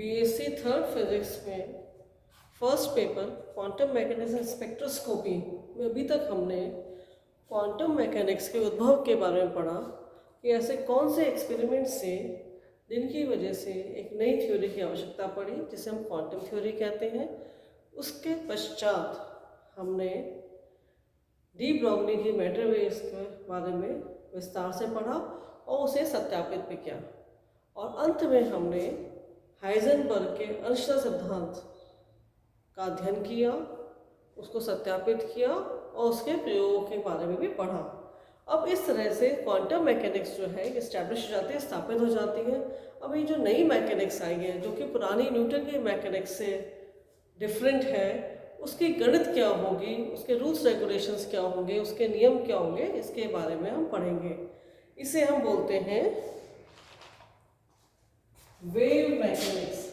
BSc third physics में first paper quantum mechanism spectroscopy में अभी तक हमने क्वांटम मैकेनिक्स के उद्भव के बारे में पढ़ा कि ऐसे कौन से एक्सपेरिमेंट से जिनकी वजह से एक नई थ्योरी की आवश्यकता पड़ी जिसे हम क्वांटम थ्योरी कहते हैं। उसके पश्चात हमने डी ब्रॉगली की मैटर वेव्स के बारे में विस्तार से पढ़ा और उसे सत्यापित भी किया, और अंत में हमने हाइजेनबर्ग के अनिश्चितता सिद्धांत का अध्ययन किया, उसको सत्यापित किया और उसके प्रयोगों के बारे में भी पढ़ा। अब इस तरह से क्वांटम मैकेनिक्स जो है इस्टेब्लिश हो जाती है, स्थापित हो जाती है। अब ये जो नई मैकेनिक्स आई है जो कि पुरानी न्यूटन की मैकेनिक्स से डिफरेंट है, उसकी गणित क्या होगी, उसके रूल्स रेगुलेशंस क्या होंगे, उसके नियम क्या होंगे, इसके बारे में हम पढ़ेंगे। इसे हम बोलते हैं वेव मैकेनिक्स।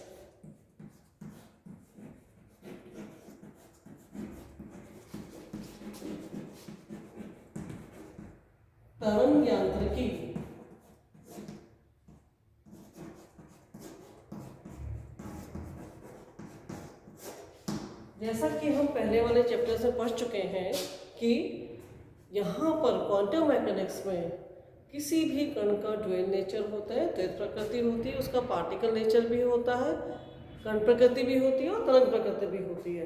तरंग यांत्रिकी। जैसा कि हम पहले वाले चैप्टर से पढ़ चुके हैं कि यहाँ पर क्वांटम मैकेनिक्स में किसी भी कण का ड्यूअल नेचर होता है, द्वैत प्रकृति होती है, उसका पार्टिकल नेचर भी होता है, कण प्रकृति भी होती है और तरंग प्रकृति भी होती है।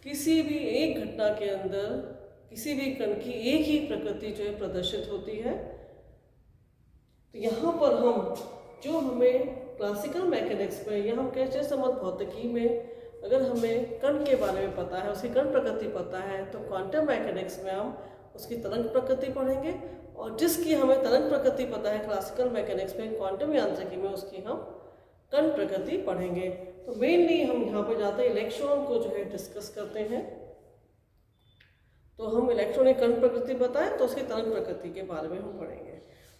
किसी भी एक घटना के अंदर किसी भी कण की एक ही प्रकृति जो है प्रदर्शित होती है। तो यहाँ पर हम जो हमें क्लासिकल मैकेनिक्स में या हम कह समझ भौतिकी में अगर हमें कण के बारे में पता है, उसकी कण प्रकृति पता है, तो क्वांटम मैकेनिक्स में हम उसकी तरंग प्रकृति पढ़ेंगे, और जिसकी हमें तरंग प्रकृति पता है क्लासिकल मैकेनिक्स में, क्वांटम यांत्रिकी में उसकी हम कण प्रकृति पढ़ेंगे। तो मेनली हम यहाँ पर जाते हैं इलेक्ट्रॉन को जो है डिस्कस करते हैं। तो हम इलेक्ट्रॉन की कण प्रकृति बताएं तो उसकी तरंग प्रकृति के बारे में हम पढ़ेंगे।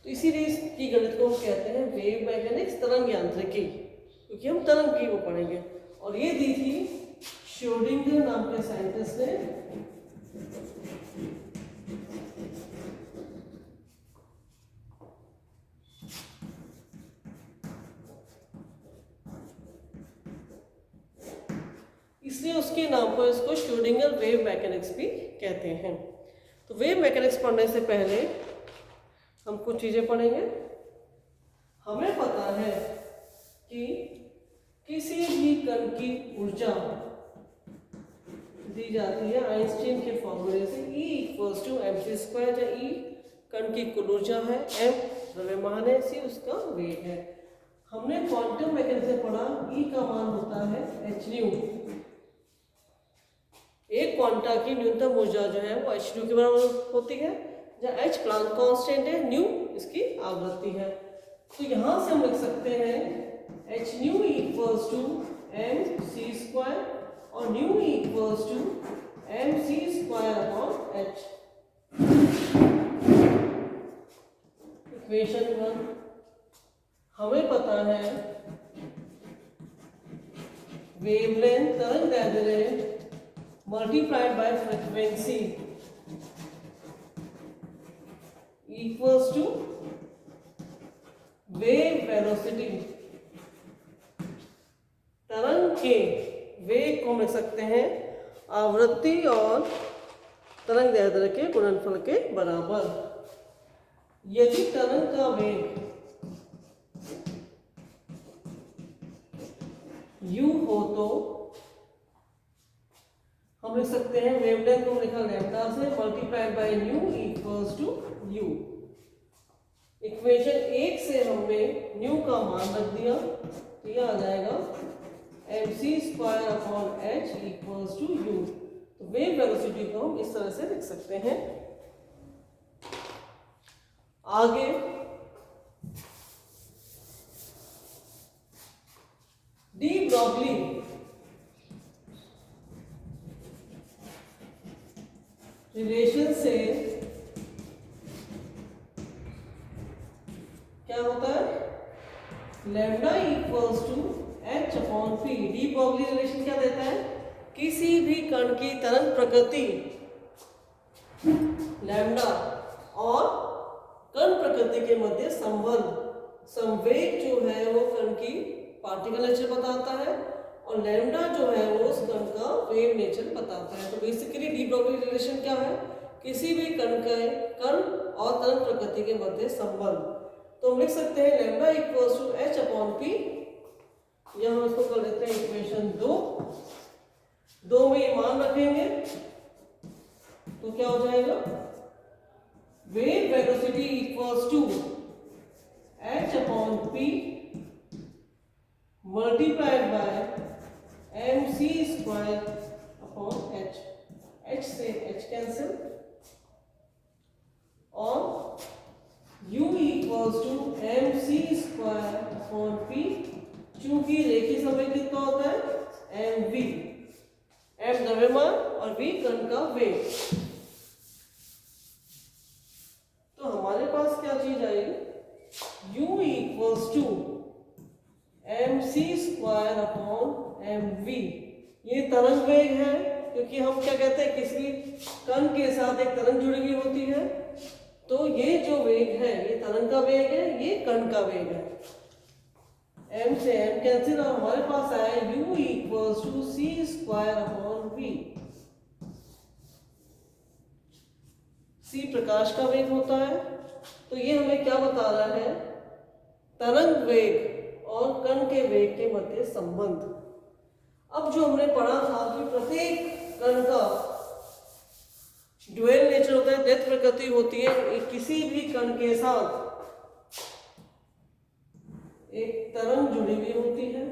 तो इसीलिए इसकी गणित को हम कहते हैं वेव मैकेनिक्स, तरंग यांत्रिकी, क्योंकि हम तरंग की वो पढ़ेंगे। और ये दी थी श्रोडिंगर नाम के साइंटिस्ट ने। इसलिए उसके नाम पर इसको श्रोडिंगर वेव मैकेनिक्स भी कहते हैं। तो वेव मैकेनिक्स पढ़ने से पहले हम कुछ चीजें पढ़ेंगे। हमें पता है कि किसी भी कण की ऊर्जा दी जाती है आइंस्टीन के फॉर्मूले से, E = mc², या E कण की कुल ऊर्जा है, m द्रव्यमान है, c उसका वेग है। हमने क्वांटम मैकेनिक्स में पढ़ा E का मान होता है hν। एक क्वांटा की न्यूनतम ऊर्जा जो है वो hν के बराबर होती है, जहाँ h प्लांक कांस्टेंट है, न्यू इसकी आवृत्ति है। तो यहाँ से हम लिख सकते हैं hν = mc² और ν = mc²/h। इक्वेशन 1 हमें पता है वेवलेंथ तरंग दैर्ध्य multiplied by frequency equals to wave velocity. तरंग के वेग को हम लिख सकते हैं आवृत्ति और तरंग दैर्ध्य के गुणनफल के बराबर। यदि तरंग का वेग u हो तो हम लिख सकते हैं वेवलेंथ को लिखा लैम्डा से multiplied by nu equals to u। Equation 1 से हमने न्यू का मान रख दिया, तो यह आ जाएगा mc²/h इक्वल्स टू u। तो वेव वेलोसिटी को हम इस तरह से लिख सकते हैं। आगे डी ब्रॉगली रिलेशन से क्या होता है, lambda equals to h/p। De Broglie relation क्या देता है, किसी भी कण की तरंग प्रकृति लैम्डा और कण प्रकृति के मध्य संबंध, संवेग जो है वो कण की पार्टिकल नेचर बताता है, और लैम्डा जो है वो उस कण का वेव नेचर बताता है। तो बेसिकली डी ब्रॉगली रिलेशन क्या है? किसी भी कण और तरंग प्रकृति के मध्य संबंध। तो हम लिख सकते हैं lambda equals to H upon P. यहाँ इसको कर लेते हैं इक्वेशन 2 में ये मान रखेंगे तो क्या हो जाएगा? Wave velocity equals to H upon P multiplied by M C square upon H. H से एच कैंसिल, और u equals to M C square upon P. चूंकि रेखीय समय कितना होता है? एम वी, एम द्रव्यमान और v कण का वेग। तो हमारे पास क्या चीज आएगी? u equals to M C square upon M V. ये तरंग वेग है, क्योंकि हम क्या कहते हैं, किसी कण के साथ एक तरंग जुड़ी हुई होती है। तो ये जो वेग है ये तरंग का वेग है, ये कण का वेग है। m से m कैंसिल, और हमारे पास आया u equals to C square upon v। c प्रकाश का वेग होता है। तो ये हमें क्या बता रहा है? तरंग वेग और कण के वेग के मध्य संबंध। अब जो हमने पढ़ा था कि प्रत्येक कण का ड्यूअल नेचर होता है, द्वैत प्रकृति होती है। किसी भी कण के साथ एक तरंग जुड़ी हुई होती है।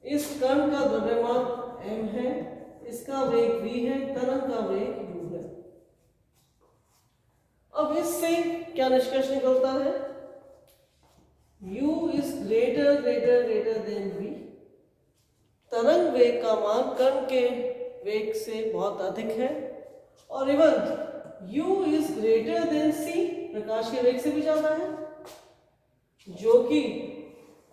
इस कण का द्रव्यमान m है, इसका वेग v है, तरंग का वेग u है। अब इससे क्या निष्कर्ष निकलता है? u is greater greater greater than v। तरंग वेग का मान कण के वेग से बहुत अधिक है, और even u is greater than c, प्रकाश के वेग से भी ज्यादा है, जो कि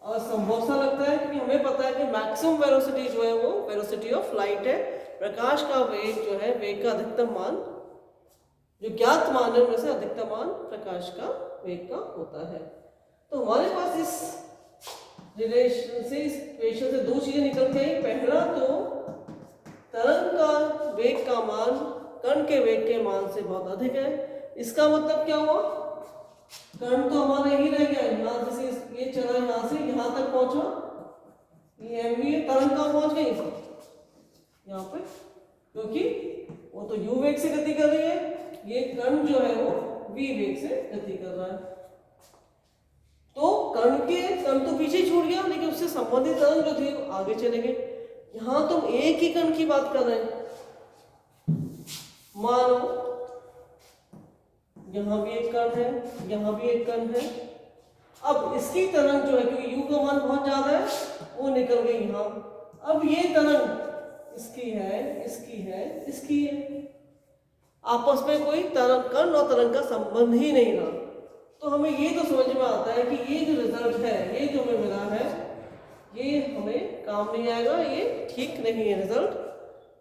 असंभव सा लगता है, क्योंकि हमें पता है कि मैक्सिमम वेलोसिटी जो है वो वेलोसिटी ऑफ लाइट है। प्रकाश का वेग जो है, वेग का अधिकतम मान, जो ज्ञात मान है उनमें से अधिकतम मान प्रकाश का वेग का होता है। तो हमारे पास इस रिलेशन से, इस इक्वेशन से दो चीजें निकल के आई। पहला तो तरंग का वेग का मान कण के वेग के मान से बहुत अधिक है। इसका मतलब क्या हुआ? कण तो हमारा ही रह गया, यहाँ से ये चला, यहाँ से यहाँ तक पहुंचा, ये एमवी तरंग कहाँ पहुंच गई? यहाँ पे, क्योंकि वो तो u वेग से गति कर रही है, ये कण जो है वो v वेग से गति कर रहा है। तो कण तो पीछे छूट गया, लेकिन उससे संबंधित तरंग जो थी आगे चले गए। यहाँ तुम एक ही कण की बात कर रहे हैं। मानो यहाँ भी एक कण है, यहाँ भी एक कण है। अब इसकी तरंग जो है, क्योंकि u का मान बहुत ज्यादा है, वो निकल गई यहाँ। अब ये तरंग इसकी है, इसकी है, इसकी है, आपस में कोई तरंग, कण और तरंग का संबंध ही नहीं रहा। तो हमें ये तो समझ में आता है कि ये जो रिजल्ट है, ये जो हमें मिला है, ये हमें काम नहीं आएगा, ये ठीक नहीं है, रिजल्ट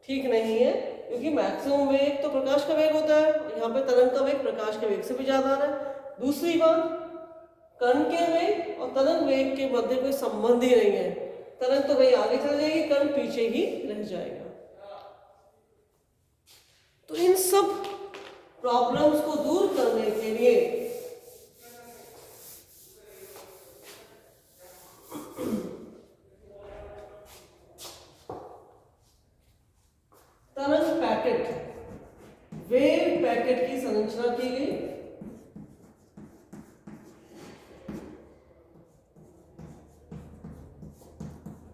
ठीक नहीं है। क्योंकि मैक्सिमम वेग तो प्रकाश का वेग होता है, यहाँ पे तरंग का वेग प्रकाश के वेग से भी ज्यादा आ रहा है। दूसरी बात, कण के वेग और तरंग वेग के मध्य कोई संबंध ही नहीं है। तरंग तो कहीं आगे चल जाएगी, कण पीछे ही रह जाएगा। तो इन सब प्रॉब्लम्स को दूर करने के लिए तरंग पैकेट, वेव पैकेट की संरचना की गई।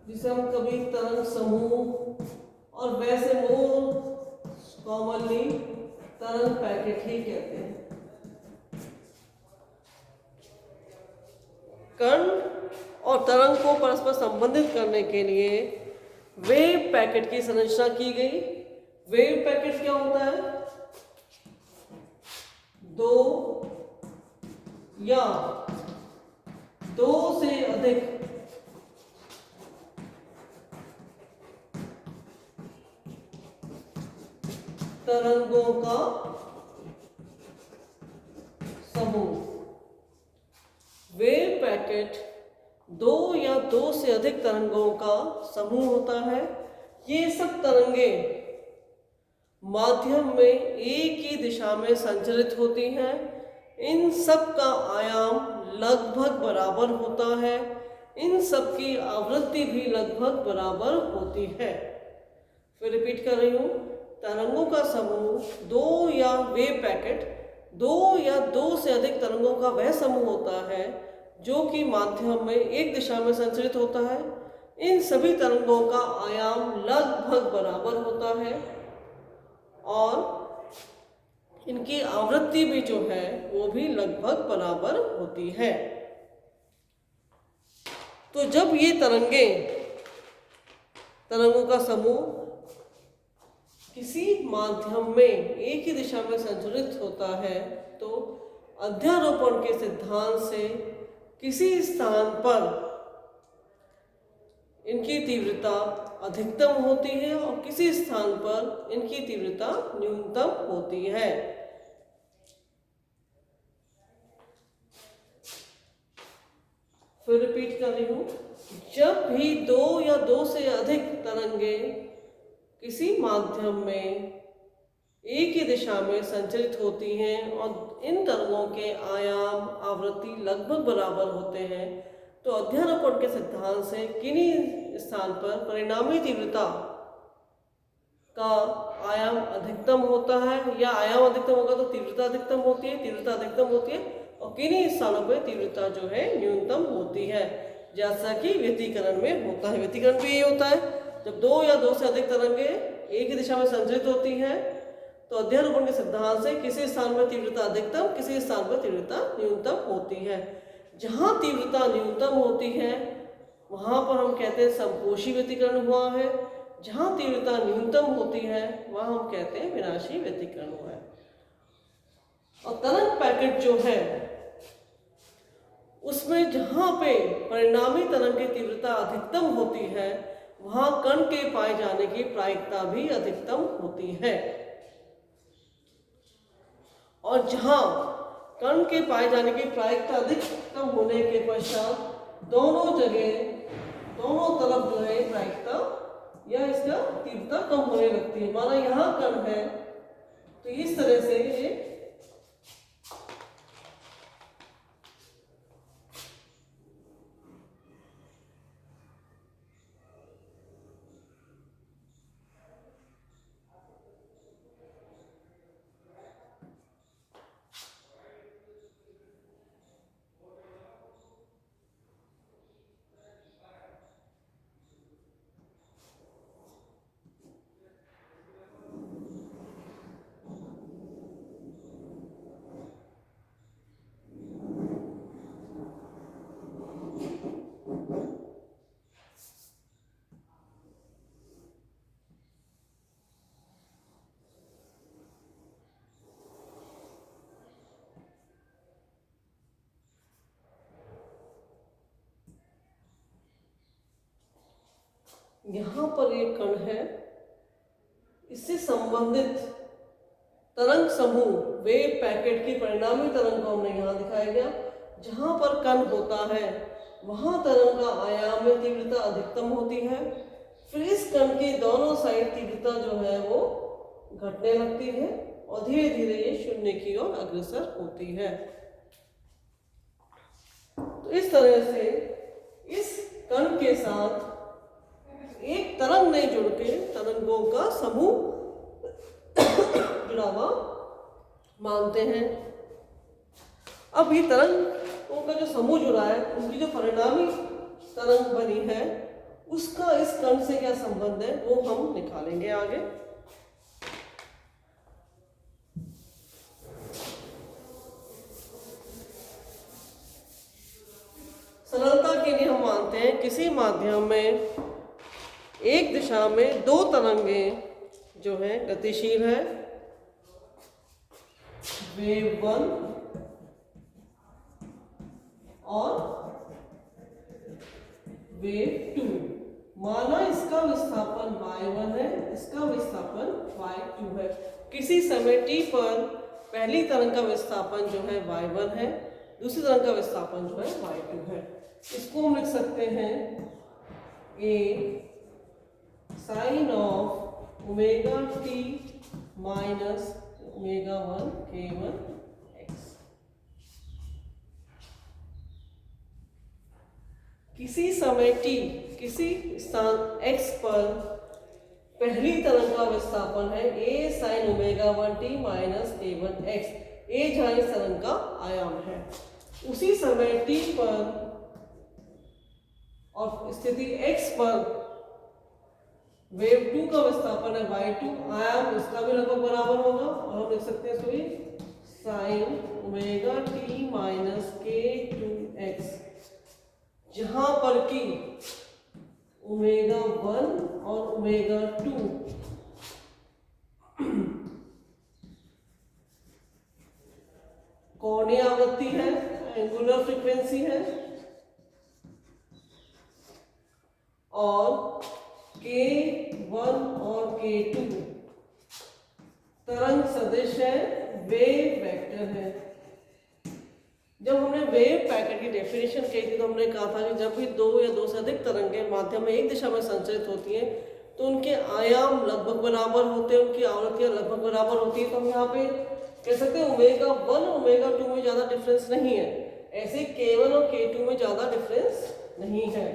जिसे हम कभी तरंग समूह और वैसे मोर कॉमनली तरंग पैकेट ही कहते हैं। कण और तरंग को परस्पर संबंधित करने के लिए वेव पैकेट की संरचना की गई। वेव पैकेट क्या होता है? दो या दो से अधिक तरंगों का समूह। वेव पैकेट दो या दो से अधिक तरंगों का समूह होता है। ये सब तरंगें माध्यम में एक ही दिशा में संचरित होती हैं। इन सब का आयाम लगभग बराबर होता है। इन सब की आवृत्ति भी लगभग बराबर होती है। फिर रिपीट कर रही हूँ, तरंगों का समूह दो या वेव पैकेट, दो या दो से अधिक तरंगों का वह समूह होता है जो कि माध्यम में एक दिशा में संचरित होता है। इन सभी तरंगों का आयाम लगभग बराबर होता है और इनकी आवृत्ति भी जो है वो भी लगभग बराबर होती है। तो जब ये तरंगों का समूह किसी माध्यम में एक ही दिशा में संचरित होता है तो अध्यारोपण के सिद्धांत से किसी स्थान पर इनकी तीव्रता अधिकतम होती है और किसी स्थान पर इनकी तीव्रता न्यूनतम होती है। फिर रिपीट कर रही हूँ, जब भी दो या दो से अधिक तरंगें किसी माध्यम में एक ही दिशा में संचरित होती हैं और इन तरंगों के आयाम आवृत्ति लगभग बराबर होते हैं तो अध्यारोपण के सिद्धांत से किन्हीं स्थान पर परिणामी तीव्रता का आयाम अधिकतम होता है, या आयाम अधिकतम होगा तो तीव्रता अधिकतम होती है, तीव्रता अधिकतम होती है और किन्हीं स्थानों पर तीव्रता जो है न्यूनतम होती है, जैसा कि व्यतिकरण में होता है। व्यतिकरण भी यही होता है, जब दो या दो से अधिक तरंगें एक ही दिशा में संचरित होती हैं तो अध्यारोपण के सिद्धांत से किसी स्थान पर तीव्रता अधिकतम, किसी स्थान पर तीव्रता न्यूनतम होती है। जहाँ तीव्रता न्यूनतम होती है वहाँ पर हम कहते हैं समकोशी व्यतिकरण हुआ है, जहाँ तीव्रता न्यूनतम होती है वहाँ हम कहते हैं विनाशी व्यतिकरण हुआ है। और तरंग पैकेट जो है उसमें जहाँ पे परिणामी तरंग की तीव्रता अधिकतम होती है वहाँ कण के पाए जाने की प्रायिकता भी अधिकतम होती है, और जहाँ कण के पाए जाने की प्रायिकता अधिकतम होने के पश्चात दोनों तरफ जो है प्रायिकता या इसका तीव्रता कम होने लगती है। माना यहाँ कण है तो इस तरह से ये यहाँ पर एक कण है, इससे संबंधित तरंग समूह वेव पैकेट की परिणामी तरंग को हमने यहाँ दिखाया गया। जहाँ पर कण होता है वहाँ तरंग का आयाम में तीव्रता अधिकतम होती है। फिर इस कण की दोनों साइड तीव्रता जो है वो घटने लगती है और धीरे धीरे ये शून्य की ओर अग्रसर होती है। तो इस तरह से इस कण के साथ एक तरंग नहीं जुड़ के तरंगों का समूह जुड़ा हुआ मानते हैं। अब ये तरंगों का जो समूह जुड़ा है उनकी जो परिणामी तरंग बनी है उसका इस कण से क्या संबंध है वो हम निकालेंगे आगे। सरलता के लिए हम मानते हैं किसी माध्यम में एक दिशा में दो तरंगें जो है गतिशील है, वेव 1 और वेव 2। माना इसका विस्थापन y1 है, इसका विस्थापन y2 है। किसी समय t पर पहली तरंग का विस्थापन जो है y1 है, दूसरी तरंग का विस्थापन जो है y2 है। इसको हम लिख सकते हैं A sine of omega T minus omega 1 k1 x। किसी समय t किसी स्थान x पर पहली तरंग का विस्थापन है a sine omega 1t minus k1 x। a जहां इस तरंग का आयाम है, उसी समय t पर और स्थिति x पर वेव 2 का विस्थापन है y2, आयाम इसका भी लगभग बराबर होगा और हम लिख सकते हैं इसको sine omega T minus k2x, जहां पर कि ओमेगा 1 और ओमेगा 2 कोणीय आवृत्ति है, एंगुलर फ्रीक्वेंसी है, और k1 और k2 तरंग सदिश है, वेव वेक्टर है। जब हमने वेव पैकेट की डेफिनेशन की थी तो हमने कहा था कि जब भी दो या दो से अधिक तरंगें माध्यम में एक दिशा में संचरित होती हैं तो उनके आयाम लगभग बराबर होते हैं, उनकी आवृत्तियां लगभग बराबर होती है। तो हम यहाँ पे कह सकते हैं ओमेगा 1 ओमेगा 2 में ज़्यादा डिफरेंस नहीं है, ऐसे k1 और k2 में ज़्यादा डिफरेंस नहीं है।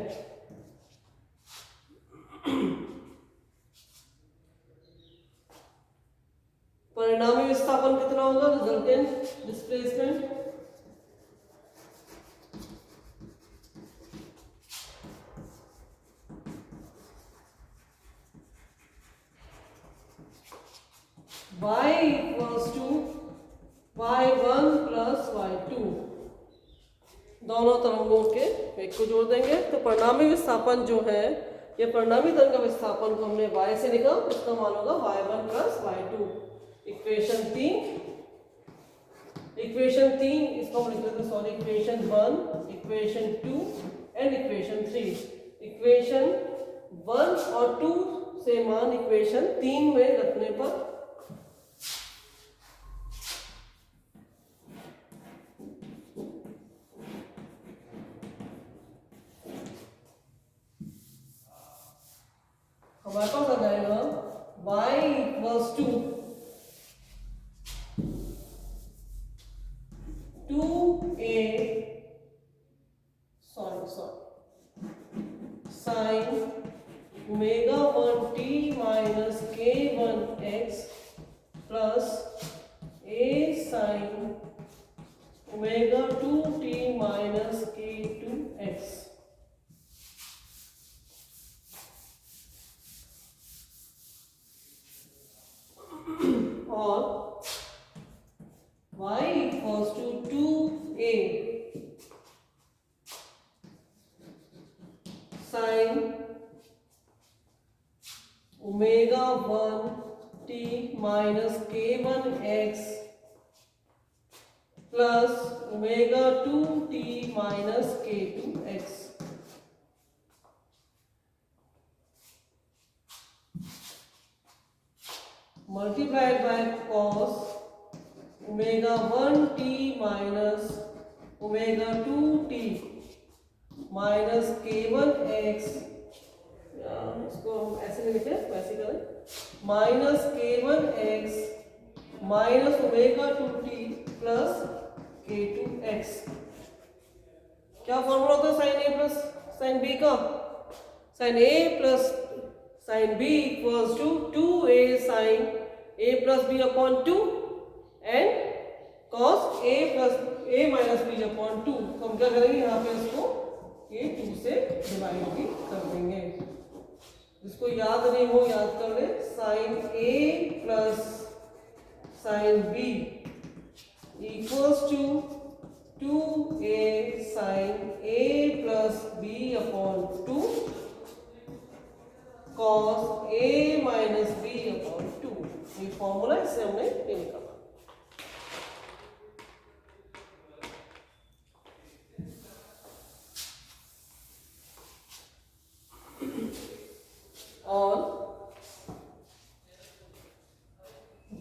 परिणामी विस्थापन कितना होगा, resultant displacement y equals to y1 plus y2, दोनों तरंगों के वेग को जोड़ देंगे तो परिणामी विस्थापन जो है, ये परिणामी तरंग का विस्थापन को हमने y से लिखा, इसका मान होगा y1 प्लस y2। इक्वेशन 3 इसको हम लिख लेते हैं, sorry equation 1, equation 2 and equation 3। Equation 1 और 2 से मान इक्वेशन 3 में रखने पर हमारे पास आ जाएगा y equals to 2a sine omega 1t minus k1x plus a sine omega 2t minus k2x। और y equals to 2a sin omega 1t minus k1x plus omega 2t minus k2x। Multiplied by cos omega 1t minus omega 2t minus k1x, इसको हम ऐसे नहीं लिखे, वैसे करें, minus k1x minus omega 2t plus k2x। क्या formula होता है sine A plus sine B का, sine A plus sine B equals to 2a sine a plus B upon 2 and cos a plus a minus B upon 2। तो हम क्या करेंगे, यहाँ पे इसको ये 2 से डिवाइड भी कर देंगे। जिसको याद नहीं हो याद कर ले, sine a plus sine b equals to 2a sine a plus b upon 2 cos a minus b upon 2। ये फॉर्मूला इससे हमने ये निकाला। और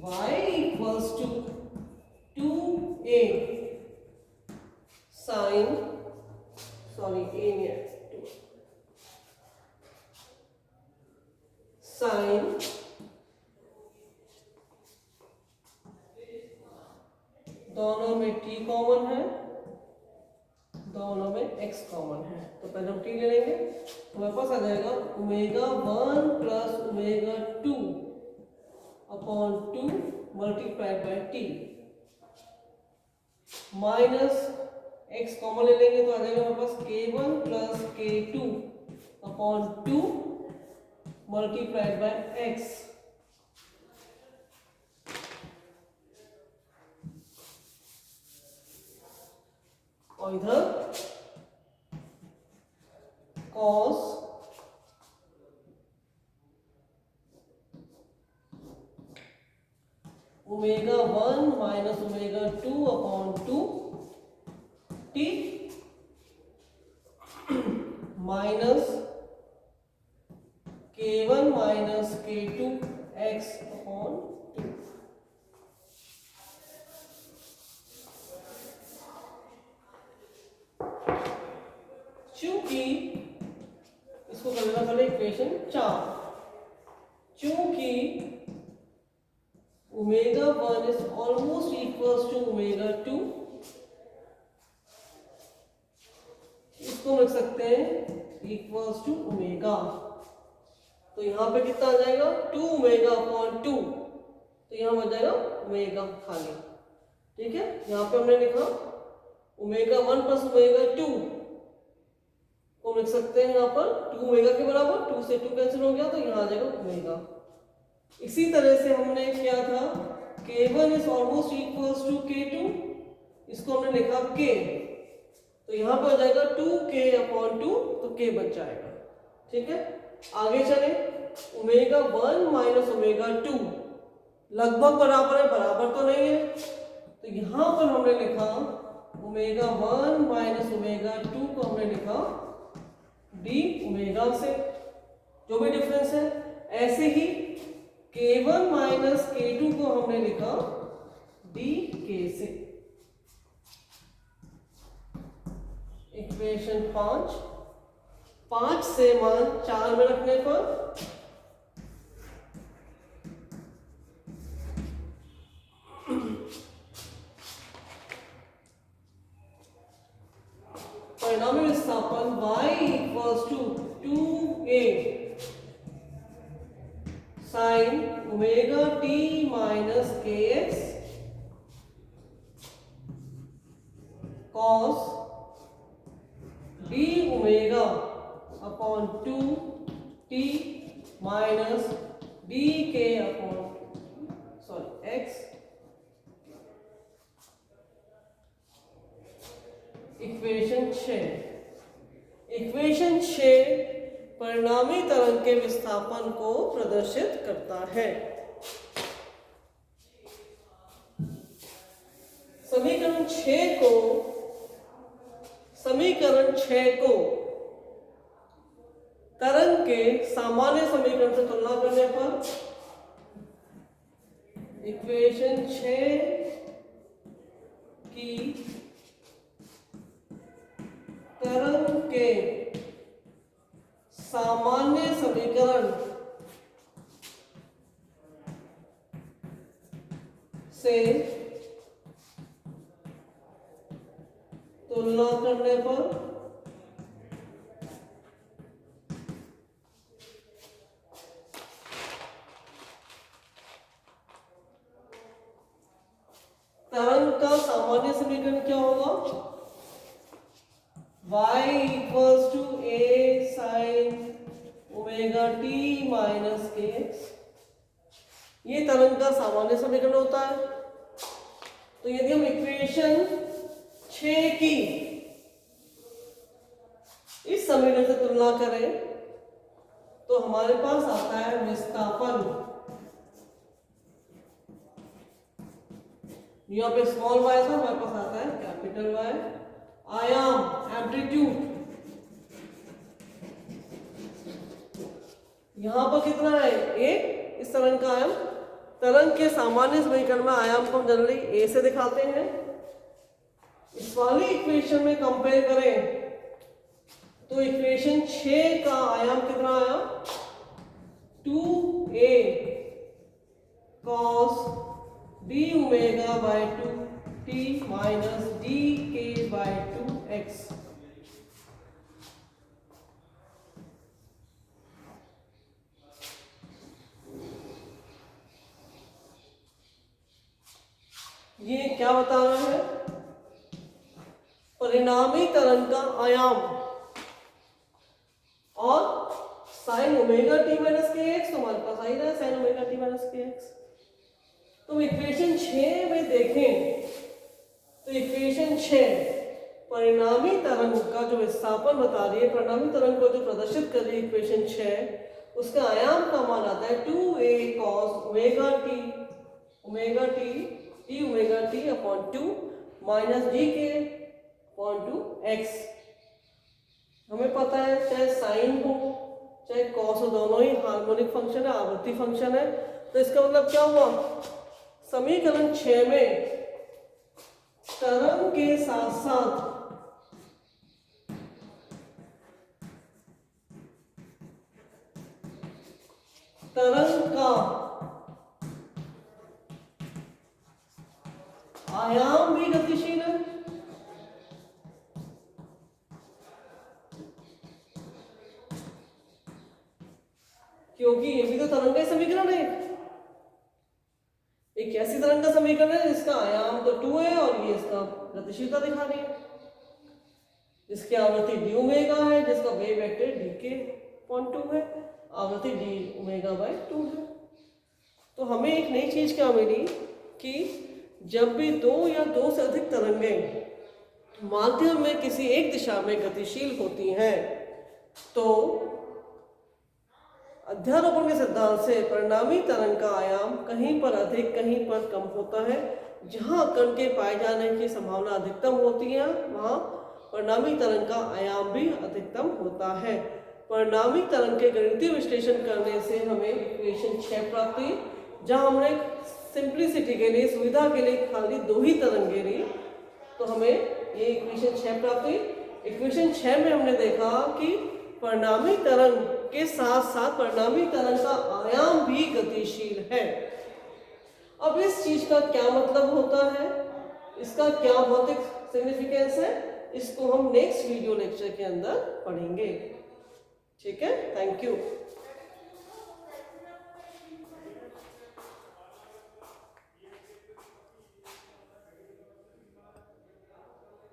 y equals to 2a sign दोनों में t कॉमन है, दोनों में x कॉमन है। तो पहले हम t ले लेंगे, तो हमारे पास आ जाएगा omega 1 plus omega 2 upon 2 multiplied by t minus x common ले लेंगे तो आ जाएगा हमारे पास k1 plus k2 upon 2 multiplied by x। और इधर cos omega 1 minus omega 2 upon 2 t minus k1 minus k2 x upon 2। चूंकि इसको कर लेना पहले इक्वेशन 4, चूंकि omega 1 is almost equals to omega 2, इसको लिख सकते हैं इक्वल्स टू ओमेगा। तो यहां पे कितना आ जाएगा 2 ओमेगा अपॉन 2, तो यहां बच जाएगा ओमेगा खाली। ठीक है, यहां पे हमने लिखा ओमेगा 1 प्लस ओमेगा 2 को लिख सकते हैं यहाँ पर 2 ओमेगा के बराबर, 2 से 2 कैंसिल हो गया तो यहाँ आ जाएगा ओमेगा। इसी तरह से हमने किया था k1 is almost equals to k2, इसको हमने लिखा k, तो यहाँ पर आ जाएगा 2k अपॉन 2, तो k बच जाएगा। ठीक है, आगे चले, ओमेगा 1 माइनस ओमेगा 2 लगभग बराबर है, बराबर तो नहीं है, तो यहाँ पर हमने लिखा ओमेगा 1 माइनस ओमेगा 2 को हमने लिखा d ओमेगा से, जो भी डिफरेंस है। ऐसे ही k1 माइनस k2 को हमने लिखा d k से। इक्वेशन 5 से मान 4 में रखने पर परिणामी विस्थापन y equals to 2a sine omega t minus kx cos d omega upon 2 t minus d k upon x। Equation 6 परिणामी तरंग के विस्थापन को प्रदर्शित करता है। समीकरण 6 को तरंग के सामान्य समीकरण से तुलना करने पर इक्वेशन 6 की तरंग के सामान्य समीकरण से तुलना करने पर तरंग का सामान्य समीकरण क्या होगा? y equals to a sine omega t minus kx, ये तरंग का सामान्य समीकरण होता है। तो यदि हम इक्वेशन 6 की इस समीकरण से तुलना करें तो हमारे पास आता है विस्थापन, यहाँ पे स्मॉल y था, हमारे पास आता है कैपिटल Y। आयाम एम्पलीट्यूड यहां पर कितना है? एक इस तरंग का आयाम। तरंग के सामान्य समीकरण में आयाम को हम जनरली a से दिखाते हैं। इस वाली इक्वेशन में कंपेयर करें तो इक्वेशन 6 का आयाम कितना आया? 2a cos d omega by 2 t minus dk/2x। ये क्या बता रहा है? परिणामी तरंग का आयाम और साइन ओमेगा टी माइनस के एक्स, तो हमारे पास आई रहा है साइन ओमेगा टी माइनस के एक्स। तो इक्वेशन 6 में देखें तो इक्वेशन 6 परिणामी तरंग का जो विस्थापन बता रही है, परिणामी तरंग को जो प्रदर्शित कर रही है इक्वेशन 6, उसका आयाम का मान आता है 2a cos omega T T omega T upon 2 minus D के अपॉन 2x। हमें पता है चाहे साइन हो चाहे कॉस हो, दोनों ही हार्मोनिक फंक्शन है, आवर्ती फंक्शन है। तो इसका मतलब क्या हुआ? समीकरण 6 में तरंग के साथ साथ तरंग का आयाम भी गतिशील है, क्योंकि ये भी तो तरंग का समीकरण है। एक ऐसी तरंग का समीकरण है जिसका आयाम तो 2 है और ये इसका गतिशीलता दिखा रही है, जिसकी आवृत्ति डी ओमेगा है, जिसका वेव वेक्टर डी के अपॉन 2 है, आवृत्ति डी ओमेगा बाय 2 है। तो हमें एक नई चीज क्या मिली कि जब भी दो या दो से अधिक तरंगें माध्यम में किसी एक दिशा में गतिशील होती हैं तो अध्यारोपण के सिद्धांत से परिणामी तरंग का आयाम कहीं पर अधिक कहीं पर कम होता है। जहां कण के पाए जाने की संभावना अधिकतम होती है वहां परिणामी तरंग का आयाम भी अधिकतम होता है। परिणामी तरंग के गणितीय विश्लेषण करने से हमें इक्वेशन 6 प्राप्त हुई, जहां हमने सिंप्लिसिटी के लिए, सुविधा के लिए खाली 2 ही तरंगें ली, तो हमें ये इक्वेशन 6 प्राप्त हुई। इक्वेशन 6 में हमने देखा कि परिणामी तरंग के साथ साथ परिणामी तरंग का आयाम भी गतिशील है। अब इस चीज का क्या मतलब होता है, इसका क्या भौतिक सिग्निफिकेंस है, इसको हम नेक्स्ट वीडियो लेक्चर के अंदर पढ़ेंगे। ठीक है, थैंक यू।